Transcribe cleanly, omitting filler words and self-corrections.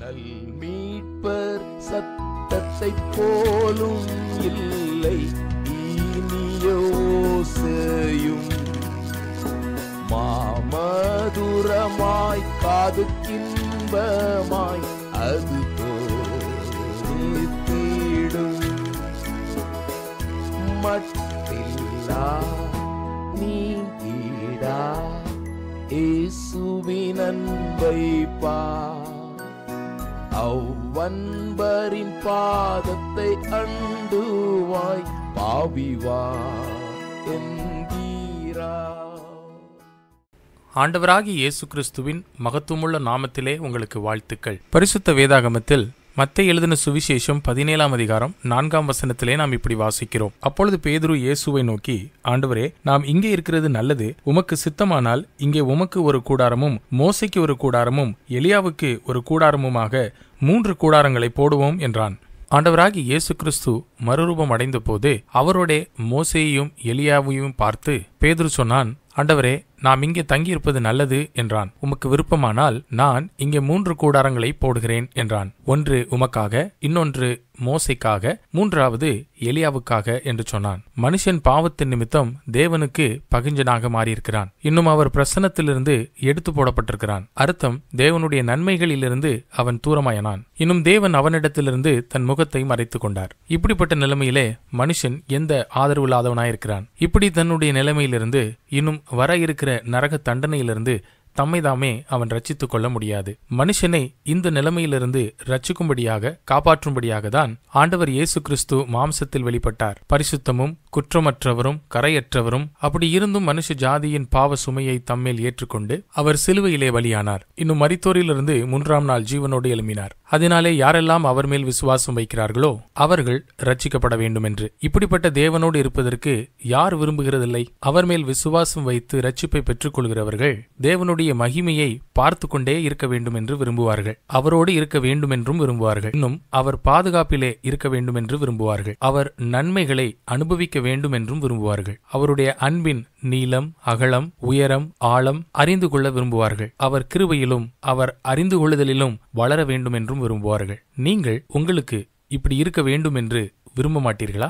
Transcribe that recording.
நல் மீட்பர் சத்தத்தை போலும் இல்லை இனியோசையும் மாமதுரமாய் காதுக்கின்பமாய் அது தோணித்திடும் மட்டில்லா நீங்கிடா இயேசுவின் அன்பை பார் அவ்வன்பரின் பாதத்தை அண்டுவாய் பாவிவா என்கிறார். ஆண்டவராகிய இயேசு கிறிஸ்துவின் மகத்துவமுள்ள நாமத்திலே உங்களுக்கு வாழ்த்துக்கள். பரிசுத்த வேதாகமத்தில் மத்தேயு எழுதின சுவிசேஷம் 17ஆம் அதிகாரம் 4ஆம் வசனத்திலே நாம் இப்படி வாசிக்கிறோம். அப்பொழுது பேதுரு இயேசுவை நோக்கி, ஆண்டவரே, நாம் இங்கே இருக்கிறது நல்லது. உமக்கு சித்தமானால் இங்கே உமக்கு ஒரு கூடாரமும் மோசேக்கு ஒரு கூடாரமும் எலியாவுக்கு ஒரு கூடாரமுமாக 3 கூடாரங்களை போடுவோம் என்றான். ஆண்டவராகிய இயேசு கிறிஸ்து மறுரூபம் அடைந்த போது அவரோட மோசேயையும் எலியாவையும் பார்த்து பேதுரு சொன்னான், ஆண்டவரே, நாம் இங்கே தங்கியிருப்பது நல்லது என்றான். உமக்கு விருப்பமானால் நான் இங்கே 3 கூடாரங்களை போடுகிறேன் என்றான். ஒன்று உமக்காக, இன்னொன்று மோசேக்காக, 3வது எலியாவுக்காக என்று சொன்னான். மனுஷன் பாவத்தின் நிமித்தம் தேவனுக்கு பகிஞ்சனாக மாறியிருக்கிறான். இன்னும் அவர் பிரசன்னத்திலிருந்து எடுத்து போடப்பட்டிருக்கிறான். அர்த்தம், தேவனுடைய நன்மைகளிலிருந்து அவன் தூரமாயனான். இன்னும் தேவன் அவனிடத்திலிருந்து தன் முகத்தை மறைத்துக் கொண்டார். இப்படிப்பட்ட நிலைமையிலே மனுஷன் எந்த ஆதரவு இல்லாதவனாயிருக்கிறான். இப்படி தன்னுடைய நிலைமையிலிருந்து இன்னும் வர இருக்கிற நரக தண்டனையிலிருந்து தம்மை தாமே அவன் ரட்சித்துக் கொள்ள முடியாது. மனுஷனை இந்த நிலைமையிலிருந்து ரட்சிக்கும்படியாக காப்பாற்றும்படியாக தான் ஆண்டவர் இயேசு கிறிஸ்து மாம்சத்தில் வெளிப்பட்டார். பரிசுத்தமும் குற்றமற்றவரும் கரையற்றவரும் அப்படி இருந்தும் மனுஷ ஜாதியின் பாவ சுமையை தம்மேல் ஏற்றுக்கொண்டு அவர் சிலுவையிலே பலியானார். இன்னும் மரித்தோரிலிருந்து 3ஆம் நாள் ஜீவனோடு எழும்பினார். அதனாலே யாரெல்லாம் அவர் மேல் விசுவாசம் வைக்கிறார்களோ அவர்கள் ரட்சிக்கப்பட வேண்டும் என்று. இப்படிப்பட்ட தேவனோடு இருப்பதற்கு யார் விரும்புகிறதில்லை? அவர் மேல் விசுவாசம் வைத்து ரட்சிப்பை பெற்றுக் கொள்கிறவர்கள் தேவனுடைய மகிமையை பார்த்து கொண்டே இருக்க வேண்டும் என்று விரும்புவார்கள். அவரோடு இருக்க வேண்டும் என்றும் விரும்புவார்கள். இன்னும் அவர் பாதுகாப்பிலே இருக்க வேண்டும் என்று விரும்புவார்கள். அவர் நன்மைகளை அனுபவிக்க வேண்டும் என்றும் விரும்புவார்கள். அவருடைய அன்பின் நீளம், அகலம், உயரம், ஆழம் அறிந்து கொள்ள விரும்புவார்கள். அவர் கிருபையிலும் அவர் அறிந்து கொள்ளுதலிலும் வளர வேண்டும் என்றும் விரும்புவார்கள். நீங்கள் உங்களுக்கு இப்படி இருக்க வேண்டும் என்று விரும்ப மாட்டீர்களா?